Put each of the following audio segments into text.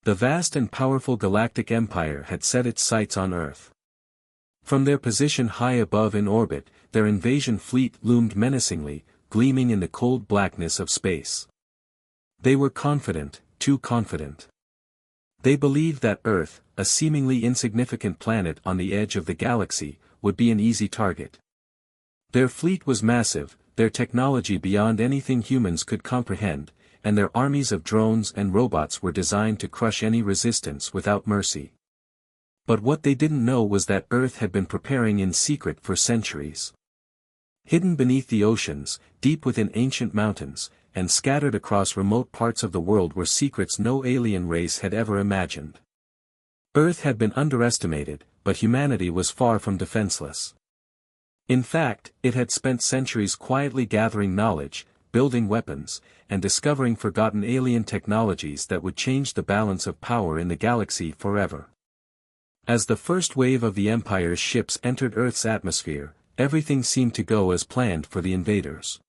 The vast and powerful Galactic Empire had set its sights on Earth. From their position high above in orbit, their invasion fleet loomed menacingly, gleaming in the cold blackness of space. They were confident, too confident. They believed that Earth, a seemingly insignificant planet on the edge of the galaxy, would be an easy target. Their fleet was massive, their technology beyond anything humans could comprehend, and their armies of drones and robots were designed to crush any resistance without mercy. But what they didn't know was that Earth had been preparing in secret for centuries. Hidden beneath the oceans, deep within ancient mountains, and scattered across remote parts of the world were secrets no alien race had ever imagined. Earth had been underestimated, but humanity was far from defenseless. In fact, it had spent centuries quietly gathering knowledge, building weapons, and discovering forgotten alien technologies that would change the balance of power in the galaxy forever. As the first wave of the Empire's ships entered Earth's atmosphere, everything seemed to go as planned for the invaders.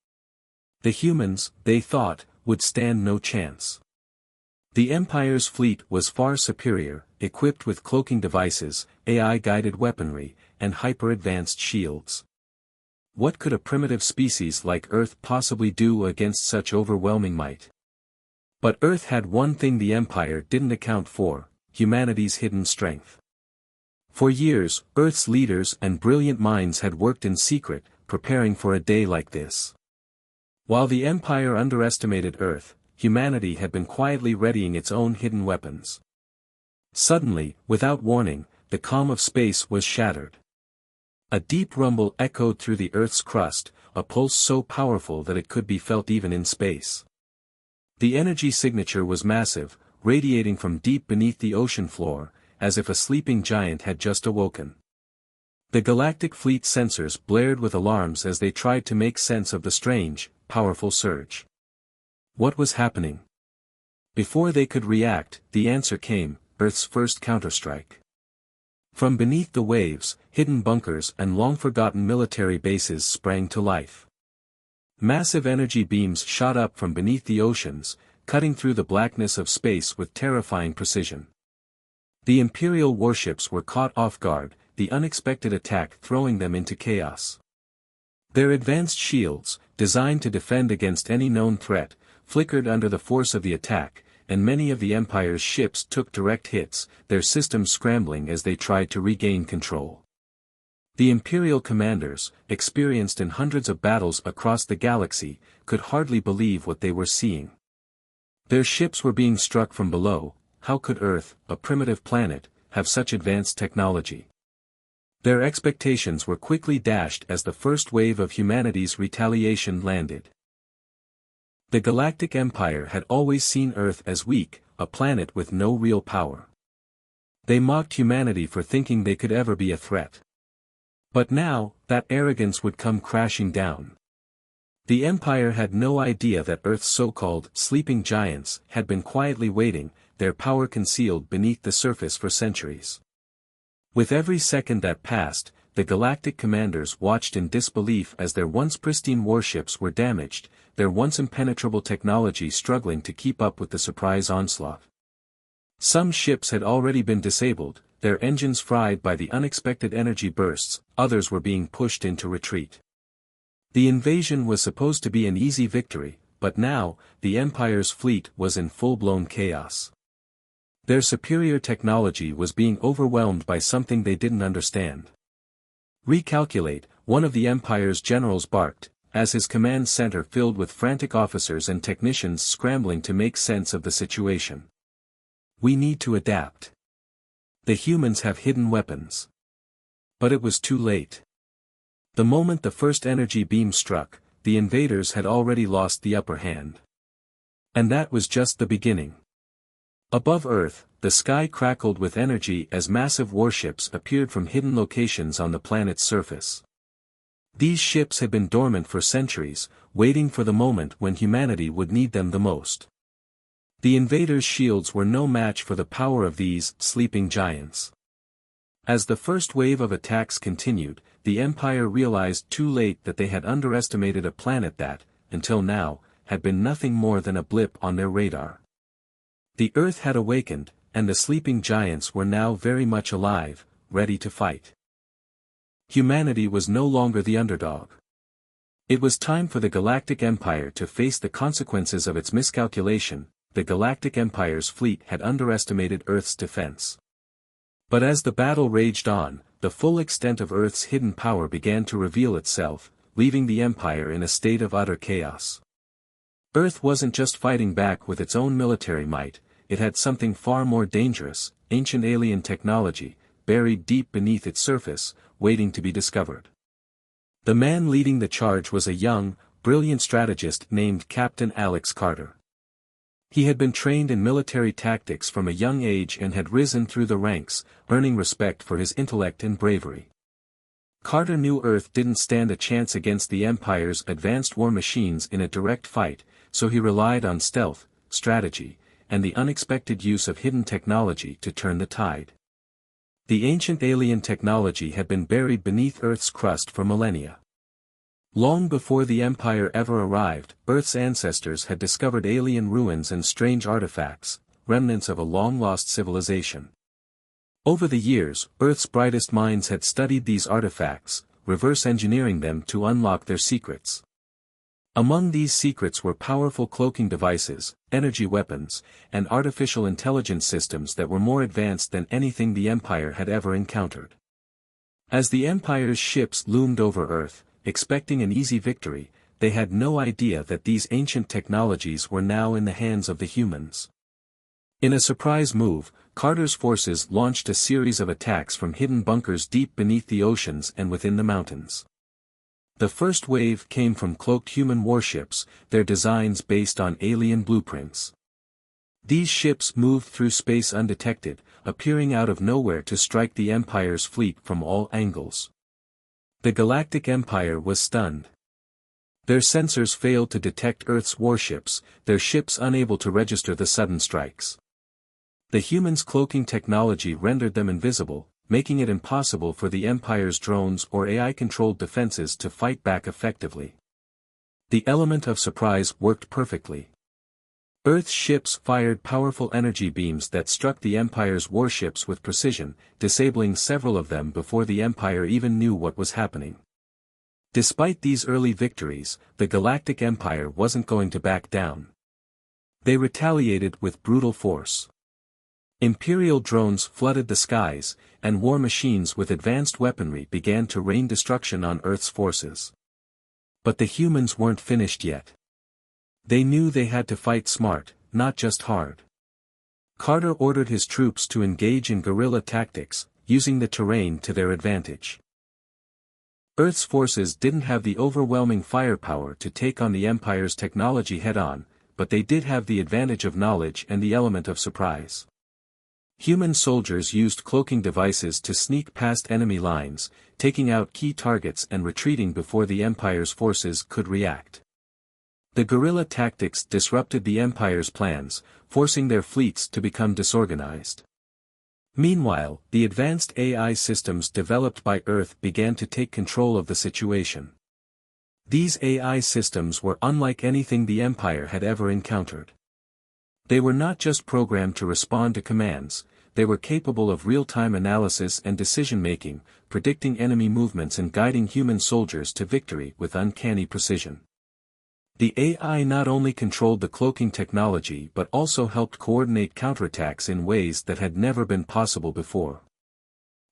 The humans, they thought, would stand no chance. The Empire's fleet was far superior, equipped with cloaking devices, AI-guided weaponry, and hyper-advanced shields. What could a primitive species like Earth possibly do against such overwhelming might? But Earth had one thing the Empire didn't account for: humanity's hidden strength. For years, Earth's leaders and brilliant minds had worked in secret, preparing for a day like this. While the Empire underestimated Earth, humanity had been quietly readying its own hidden weapons. Suddenly, without warning, the calm of space was shattered. A deep rumble echoed through the Earth's crust, a pulse so powerful that it could be felt even in space. The energy signature was massive, radiating from deep beneath the ocean floor, as if a sleeping giant had just awoken. The Galactic Fleet sensors blared with alarms as they tried to make sense of the strange, powerful surge. What was happening? Before they could react, the answer came: Earth's first counterstrike. From beneath the waves, hidden bunkers and long-forgotten military bases sprang to life. Massive energy beams shot up from beneath the oceans, cutting through the blackness of space with terrifying precision. The Imperial warships were caught off guard, the unexpected attack throwing them into chaos. Their advanced shields, designed to defend against any known threat, flickered under the force of the attack, and many of the Empire's ships took direct hits, their systems scrambling as they tried to regain control. The Imperial commanders, experienced in hundreds of battles across the galaxy, could hardly believe what they were seeing. Their ships were being struck from below. How could Earth, a primitive planet, have such advanced technology? Their expectations were quickly dashed as the first wave of humanity's retaliation landed. The Galactic Empire had always seen Earth as weak, a planet with no real power. They mocked humanity for thinking they could ever be a threat. But now, that arrogance would come crashing down. The Empire had no idea that Earth's so-called sleeping giants had been quietly waiting, their power concealed beneath the surface for centuries. With every second that passed, the galactic commanders watched in disbelief as their once pristine warships were damaged, their once impenetrable technology struggling to keep up with the surprise onslaught. Some ships had already been disabled, their engines fried by the unexpected energy bursts, others were being pushed into retreat. The invasion was supposed to be an easy victory, but now, the Empire's fleet was in full-blown chaos. Their superior technology was being overwhelmed by something they didn't understand. "Recalculate," one of the Empire's generals barked, as his command center filled with frantic officers and technicians scrambling to make sense of the situation. "We need to adapt. The humans have hidden weapons." But it was too late. The moment the first energy beam struck, the invaders had already lost the upper hand. And that was just the beginning. Above Earth, the sky crackled with energy as massive warships appeared from hidden locations on the planet's surface. These ships had been dormant for centuries, waiting for the moment when humanity would need them the most. The invaders' shields were no match for the power of these sleeping giants. As the first wave of attacks continued, the Empire realized too late that they had underestimated a planet that, until now, had been nothing more than a blip on their radar. The Earth had awakened, and the sleeping giants were now very much alive, ready to fight. Humanity was no longer the underdog. It was time for the Galactic Empire to face the consequences of its miscalculation. The Galactic Empire's fleet had underestimated Earth's defense. But as the battle raged on, the full extent of Earth's hidden power began to reveal itself, leaving the Empire in a state of utter chaos. Earth wasn't just fighting back with its own military might, it had something far more dangerous, ancient alien technology, buried deep beneath its surface, waiting to be discovered. The man leading the charge was a young, brilliant strategist named Captain Alex Carter. He had been trained in military tactics from a young age and had risen through the ranks, earning respect for his intellect and bravery. Carter knew Earth didn't stand a chance against the Empire's advanced war machines in a direct fight, so he relied on stealth, strategy, and the unexpected use of hidden technology to turn the tide. The ancient alien technology had been buried beneath Earth's crust for millennia. Long before the Empire ever arrived, Earth's ancestors had discovered alien ruins and strange artifacts, remnants of a long-lost civilization. Over the years, Earth's brightest minds had studied these artifacts, reverse engineering them to unlock their secrets. Among these secrets were powerful cloaking devices, energy weapons, and artificial intelligence systems that were more advanced than anything the Empire had ever encountered. As the Empire's ships loomed over Earth, expecting an easy victory, they had no idea that these ancient technologies were now in the hands of the humans. In a surprise move, Carter's forces launched a series of attacks from hidden bunkers deep beneath the oceans and within the mountains. The first wave came from cloaked human warships, their designs based on alien blueprints. These ships moved through space undetected, appearing out of nowhere to strike the Empire's fleet from all angles. The Galactic Empire was stunned. Their sensors failed to detect Earth's warships, their ships unable to register the sudden strikes. The humans' cloaking technology rendered them invisible, making it impossible for the Empire's drones or AI-controlled defenses to fight back effectively. The element of surprise worked perfectly. Earth's ships fired powerful energy beams that struck the Empire's warships with precision, disabling several of them before the Empire even knew what was happening. Despite these early victories, the Galactic Empire wasn't going to back down. They retaliated with brutal force. Imperial drones flooded the skies, and war machines with advanced weaponry began to rain destruction on Earth's forces. But the humans weren't finished yet. They knew they had to fight smart, not just hard. Carter ordered his troops to engage in guerrilla tactics, using the terrain to their advantage. Earth's forces didn't have the overwhelming firepower to take on the Empire's technology head-on, but they did have the advantage of knowledge and the element of surprise. Human soldiers used cloaking devices to sneak past enemy lines, taking out key targets and retreating before the Empire's forces could react. The guerrilla tactics disrupted the Empire's plans, forcing their fleets to become disorganized. Meanwhile, the advanced AI systems developed by Earth began to take control of the situation. These AI systems were unlike anything the Empire had ever encountered. They were not just programmed to respond to commands, they were capable of real-time analysis and decision-making, predicting enemy movements and guiding human soldiers to victory with uncanny precision. The AI not only controlled the cloaking technology but also helped coordinate counterattacks in ways that had never been possible before.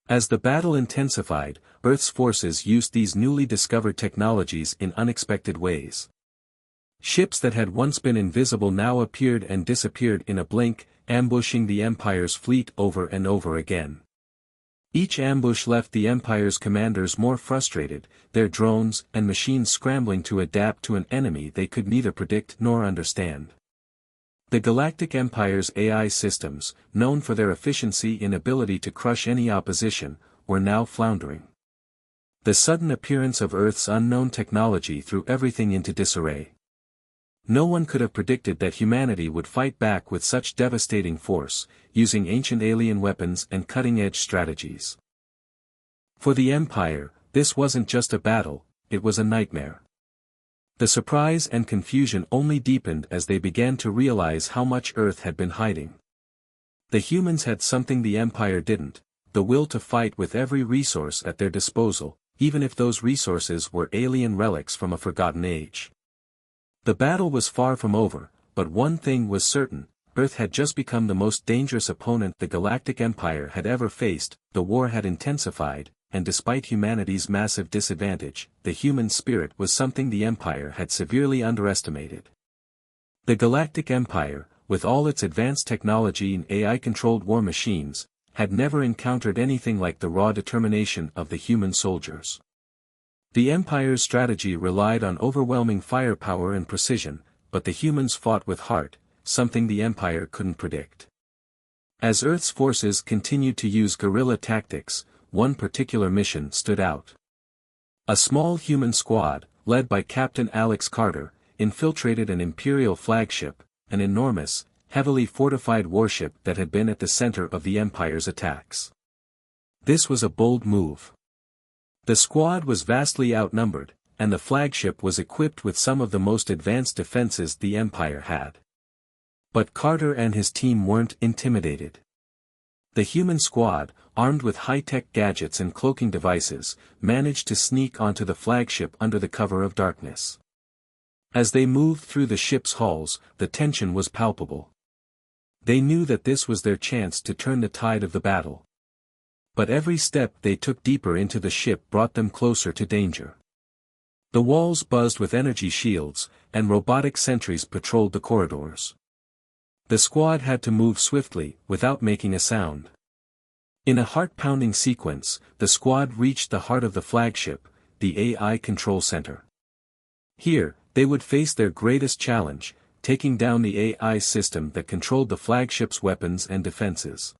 As the battle intensified, Earth's forces used these newly discovered technologies in unexpected ways. Ships that had once been invisible now appeared and disappeared in a blink, ambushing the Empire's fleet over and over again. Each ambush left the Empire's commanders more frustrated, their drones and machines scrambling to adapt to an enemy they could neither predict nor understand. The Galactic Empire's AI systems, known for their efficiency and ability to crush any opposition, were now floundering. The sudden appearance of Earth's unknown technology threw everything into disarray. No one could have predicted that humanity would fight back with such devastating force, using ancient alien weapons and cutting-edge strategies. For the Empire, this wasn't just a battle, it was a nightmare. The surprise and confusion only deepened as they began to realize how much Earth had been hiding. The humans had something the Empire didn't, the will to fight with every resource at their disposal, even if those resources were alien relics from a forgotten age. The battle was far from over, but one thing was certain: Earth had just become the most dangerous opponent the Galactic Empire had ever faced. The war had intensified, and despite humanity's massive disadvantage, the human spirit was something the Empire had severely underestimated. The Galactic Empire, with all its advanced technology and AI-controlled war machines, had never encountered anything like the raw determination of the human soldiers. The Empire's strategy relied on overwhelming firepower and precision, but the humans fought with heart, something the Empire couldn't predict. As Earth's forces continued to use guerrilla tactics, one particular mission stood out. A small human squad, led by Captain Alex Carter, infiltrated an Imperial flagship, an enormous, heavily fortified warship that had been at the center of the Empire's attacks. This was a bold move. The squad was vastly outnumbered, and the flagship was equipped with some of the most advanced defenses the Empire had. But Carter and his team weren't intimidated. The human squad, armed with high-tech gadgets and cloaking devices, managed to sneak onto the flagship under the cover of darkness. As they moved through the ship's halls, the tension was palpable. They knew that this was their chance to turn the tide of the battle. But every step they took deeper into the ship brought them closer to danger. The walls buzzed with energy shields, and robotic sentries patrolled the corridors. The squad had to move swiftly, without making a sound. In a heart-pounding sequence, the squad reached the heart of the flagship, the AI control center. Here, they would face their greatest challenge, taking down the AI system that controlled the flagship's weapons and defenses.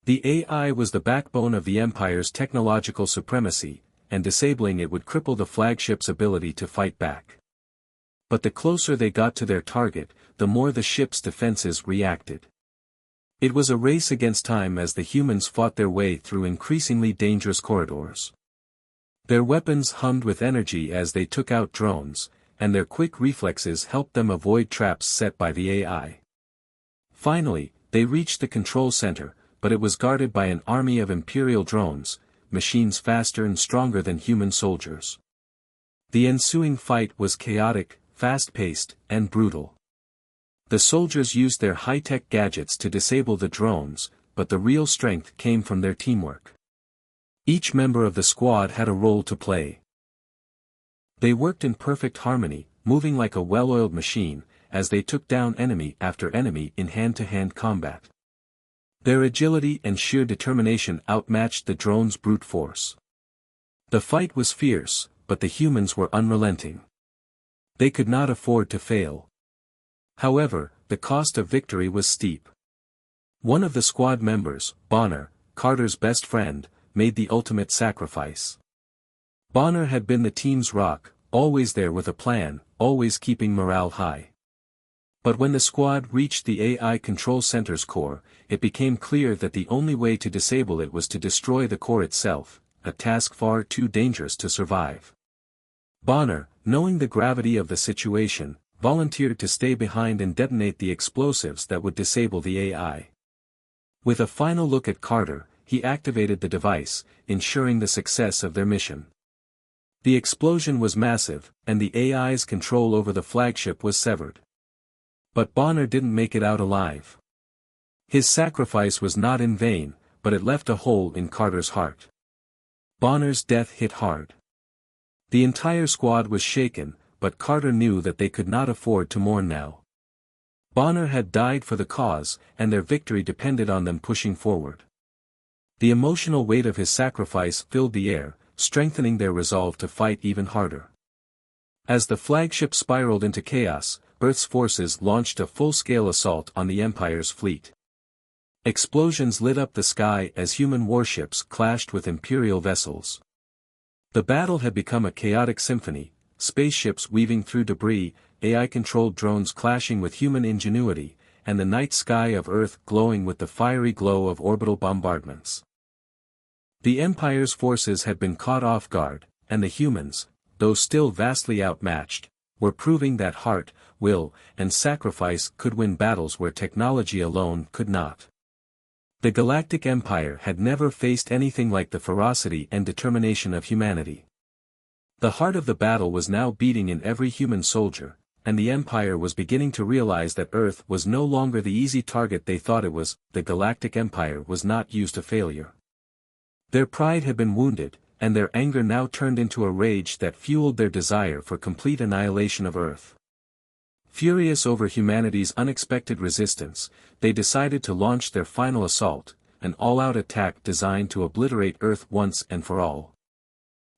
The AI was the backbone of the Empire's technological supremacy, and disabling it would cripple the flagship's ability to fight back. But the closer they got to their target, the more the ship's defenses reacted. It was a race against time as the humans fought their way through increasingly dangerous corridors. Their weapons hummed with energy as they took out drones, and their quick reflexes helped them avoid traps set by the AI. Finally, they reached the control center, but it was guarded by an army of Imperial drones, machines faster and stronger than human soldiers. The ensuing fight was chaotic, fast-paced, and brutal. The soldiers used their high-tech gadgets to disable the drones, but the real strength came from their teamwork. Each member of the squad had a role to play. They worked in perfect harmony, moving like a well-oiled machine, as they took down enemy after enemy in hand-to-hand combat. Their agility and sheer determination outmatched the drones' brute force. The fight was fierce, but the humans were unrelenting. They could not afford to fail. However, the cost of victory was steep. One of the squad members, Bonner, Carter's best friend, made the ultimate sacrifice. Bonner had been the team's rock, always there with a plan, always keeping morale high. But when the squad reached the AI control center's core, it became clear that the only way to disable it was to destroy the core itself, a task far too dangerous to survive. Bonner, knowing the gravity of the situation, volunteered to stay behind and detonate the explosives that would disable the AI. With a final look at Carter, he activated the device, ensuring the success of their mission. The explosion was massive, and the AI's control over the flagship was severed. But Bonner didn't make it out alive. His sacrifice was not in vain, but it left a hole in Carter's heart. Bonner's death hit hard. The entire squad was shaken, but Carter knew that they could not afford to mourn now. Bonner had died for the cause, and their victory depended on them pushing forward. The emotional weight of his sacrifice filled the air, strengthening their resolve to fight even harder. As the flagship spiraled into chaos, Earth's forces launched a full-scale assault on the Empire's fleet. Explosions lit up the sky as human warships clashed with Imperial vessels. The battle had become a chaotic symphony, spaceships weaving through debris, AI-controlled drones clashing with human ingenuity, and the night sky of Earth glowing with the fiery glow of orbital bombardments. The Empire's forces had been caught off guard, and the humans, though still vastly outmatched, were proving that heart, will, and sacrifice could win battles where technology alone could not. The Galactic Empire had never faced anything like the ferocity and determination of humanity. The heart of the battle was now beating in every human soldier, and the Empire was beginning to realize that Earth was no longer the easy target they thought it was. The Galactic Empire was not used to failure. Their pride had been wounded, and their anger now turned into a rage that fueled their desire for complete annihilation of Earth. Furious over humanity's unexpected resistance, they decided to launch their final assault, an all-out attack designed to obliterate Earth once and for all.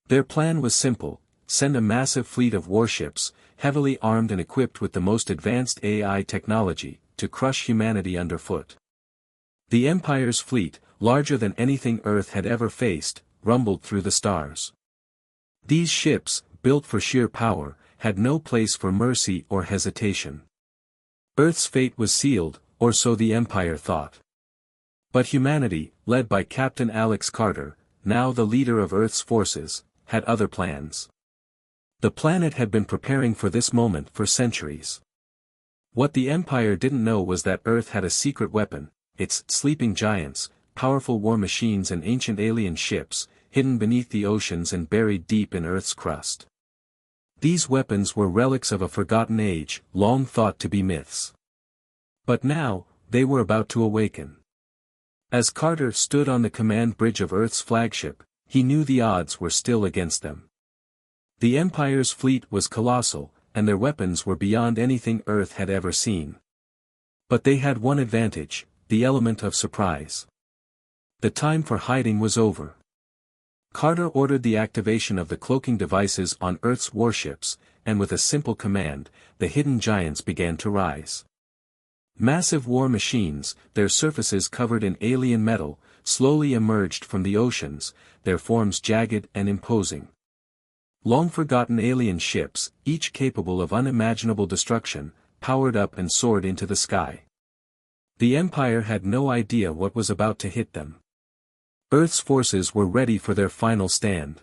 Their plan was simple: send a massive fleet of warships, heavily armed and equipped with the most advanced AI technology, to crush humanity underfoot. The Empire's fleet, larger than anything Earth had ever faced, rumbled through the stars. These ships, built for sheer power, had no place for mercy or hesitation. Earth's fate was sealed, or so the Empire thought. But humanity, led by Captain Alex Carter, now the leader of Earth's forces, had other plans. The planet had been preparing for this moment for centuries. What the Empire didn't know was that Earth had a secret weapon: its sleeping giants, powerful war machines and ancient alien ships, hidden beneath the oceans and buried deep in Earth's crust. These weapons were relics of a forgotten age, long thought to be myths. But now, they were about to awaken. As Carter stood on the command bridge of Earth's flagship, he knew the odds were still against them. The Empire's fleet was colossal, and their weapons were beyond anything Earth had ever seen. But they had one advantage: the element of surprise. The time for hiding was over. Carter ordered the activation of the cloaking devices on Earth's warships, and with a simple command, the hidden giants began to rise. Massive war machines, their surfaces covered in alien metal, slowly emerged from the oceans, their forms jagged and imposing. Long-forgotten alien ships, each capable of unimaginable destruction, powered up and soared into the sky. The Empire had no idea what was about to hit them. Earth's forces were ready for their final stand.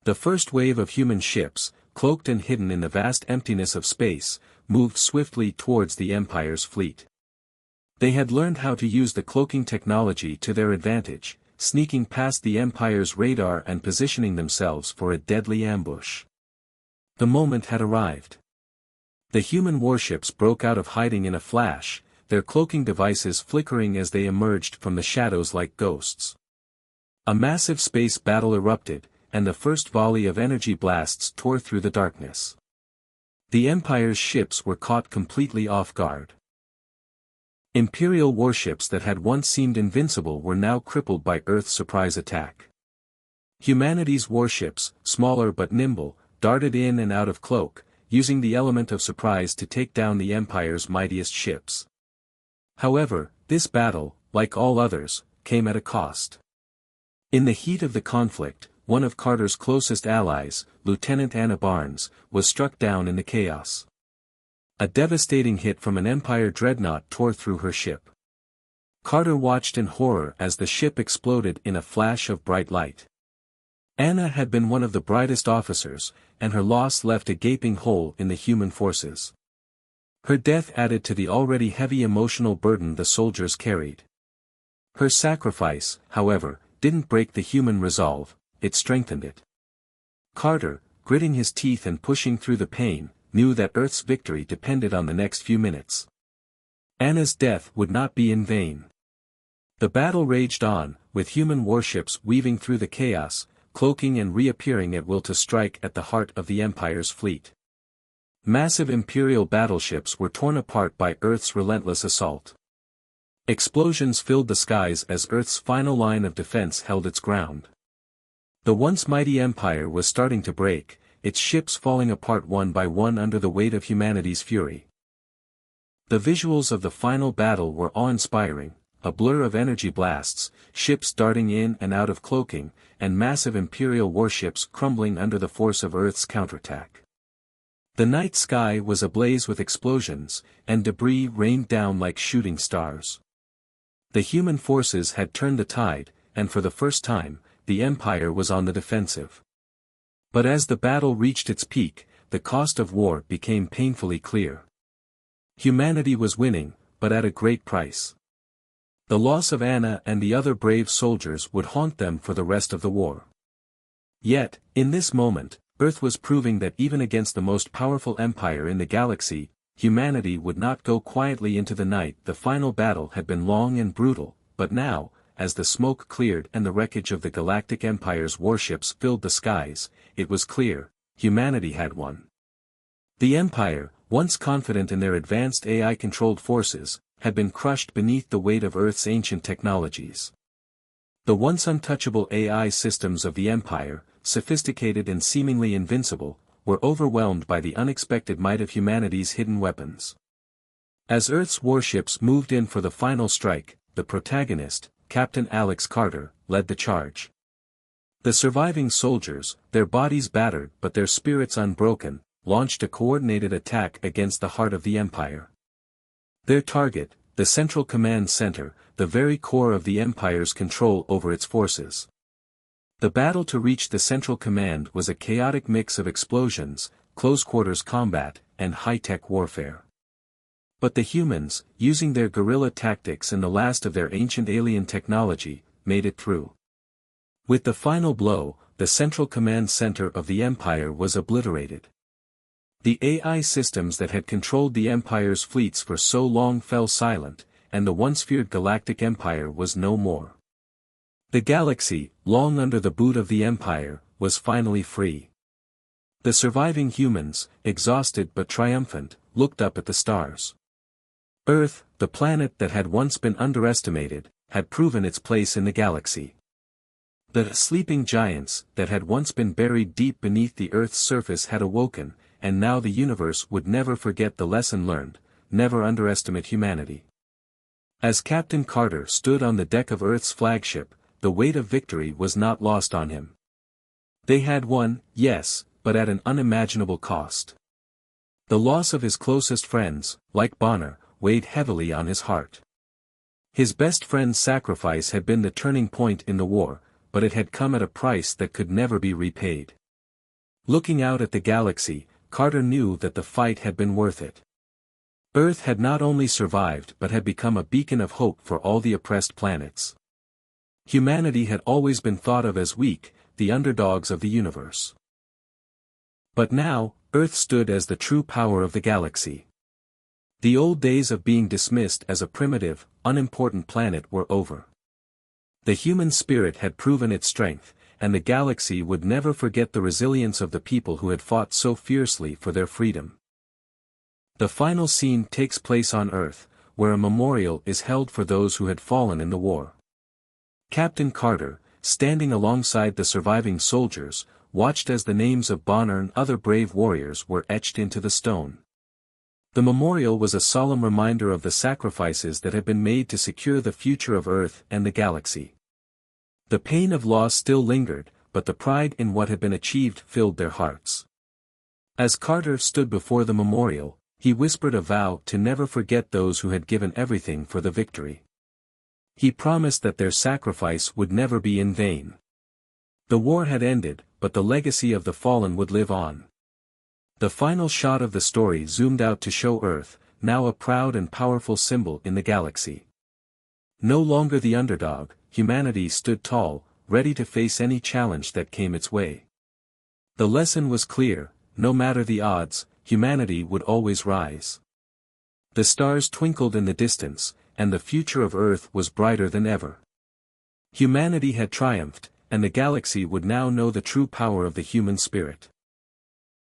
The first wave of human ships, cloaked and hidden in the vast emptiness of space, moved swiftly towards the Empire's fleet. They had learned how to use the cloaking technology to their advantage, sneaking past the Empire's radar and positioning themselves for a deadly ambush. The moment had arrived. The human warships broke out of hiding in a flash, their cloaking devices flickering as they emerged from the shadows like ghosts. A massive space battle erupted, and the first volley of energy blasts tore through the darkness. The Empire's ships were caught completely off guard. Imperial warships that had once seemed invincible were now crippled by Earth's surprise attack. Humanity's warships, smaller but nimble, darted in and out of cloak, using the element of surprise to take down the Empire's mightiest ships. However, this battle, like all others, came at a cost. In the heat of the conflict, one of Carter's closest allies, Lieutenant Anna Barnes, was struck down in the chaos. A devastating hit from an Empire dreadnought tore through her ship. Carter watched in horror as the ship exploded in a flash of bright light. Anna had been one of the brightest officers, and her loss left a gaping hole in the human forces. Her death added to the already heavy emotional burden the soldiers carried. Her sacrifice, however, didn't break the human resolve, it strengthened it. Carter, gritting his teeth and pushing through the pain, knew that Earth's victory depended on the next few minutes. Anna's death would not be in vain. The battle raged on, with human warships weaving through the chaos, cloaking and reappearing at will to strike at the heart of the Empire's fleet. Massive Imperial battleships were torn apart by Earth's relentless assault. Explosions filled the skies as Earth's final line of defense held its ground. The once mighty Empire was starting to break, its ships falling apart one by one under the weight of humanity's fury. The visuals of the final battle were awe-inspiring, a blur of energy blasts, ships darting in and out of cloaking, and massive Imperial warships crumbling under the force of Earth's counterattack. The night sky was ablaze with explosions, and debris rained down like shooting stars. The human forces had turned the tide, and for the first time, the Empire was on the defensive. But as the battle reached its peak, the cost of war became painfully clear. Humanity was winning, but at a great price. The loss of Anna and the other brave soldiers would haunt them for the rest of the war. Yet, in this moment, Earth was proving that even against the most powerful empire in the galaxy, humanity would not go quietly into the night. The final battle had been long and brutal, but now, as the smoke cleared and the wreckage of the Galactic Empire's warships filled the skies, it was clear, humanity had won. The Empire, once confident in their advanced AI-controlled forces, had been crushed beneath the weight of Earth's ancient technologies. The once untouchable AI systems of the Empire, sophisticated and seemingly invincible, were overwhelmed by the unexpected might of humanity's hidden weapons. As Earth's warships moved in for the final strike, the protagonist, Captain Alex Carter, led the charge. The surviving soldiers, their bodies battered but their spirits unbroken, launched a coordinated attack against the heart of the Empire. Their target, the Central Command Center, the very core of the Empire's control over its forces. The battle to reach the Central Command was a chaotic mix of explosions, close-quarters combat, and high-tech warfare. But the humans, using their guerrilla tactics and the last of their ancient alien technology, made it through. With the final blow, the Central Command Center of the Empire was obliterated. The AI systems that had controlled the Empire's fleets for so long fell silent, and the once feared Galactic Empire was no more. The galaxy, long under the boot of the Empire, was finally free. The surviving humans, exhausted but triumphant, looked up at the stars. Earth, the planet that had once been underestimated, had proven its place in the galaxy. The sleeping giants that had once been buried deep beneath the Earth's surface had awoken, and now the universe would never forget the lesson learned: never underestimate humanity. As Captain Carter stood on the deck of Earth's flagship, the weight of victory was not lost on him. They had won, yes, but at an unimaginable cost. The loss of his closest friends, like Bonner, weighed heavily on his heart. His best friend's sacrifice had been the turning point in the war, but it had come at a price that could never be repaid. Looking out at the galaxy, Carter knew that the fight had been worth it. Earth had not only survived but had become a beacon of hope for all the oppressed planets. Humanity had always been thought of as weak, the underdogs of the universe. But now, Earth stood as the true power of the galaxy. The old days of being dismissed as a primitive, unimportant planet were over. The human spirit had proven its strength, and the galaxy would never forget the resilience of the people who had fought so fiercely for their freedom. The final scene takes place on Earth, where a memorial is held for those who had fallen in the war. Captain Carter, standing alongside the surviving soldiers, watched as the names of Bonner and other brave warriors were etched into the stone. The memorial was a solemn reminder of the sacrifices that had been made to secure the future of Earth and the galaxy. The pain of loss still lingered, but the pride in what had been achieved filled their hearts. As Carter stood before the memorial, he whispered a vow to never forget those who had given everything for the victory. He promised that their sacrifice would never be in vain. The war had ended, but the legacy of the fallen would live on. The final shot of the story zoomed out to show Earth, now a proud and powerful symbol in the galaxy. No longer the underdog, humanity stood tall, ready to face any challenge that came its way. The lesson was clear: no matter the odds, humanity would always rise. The stars twinkled in the distance, and the future of Earth was brighter than ever. Humanity had triumphed, and the galaxy would now know the true power of the human spirit.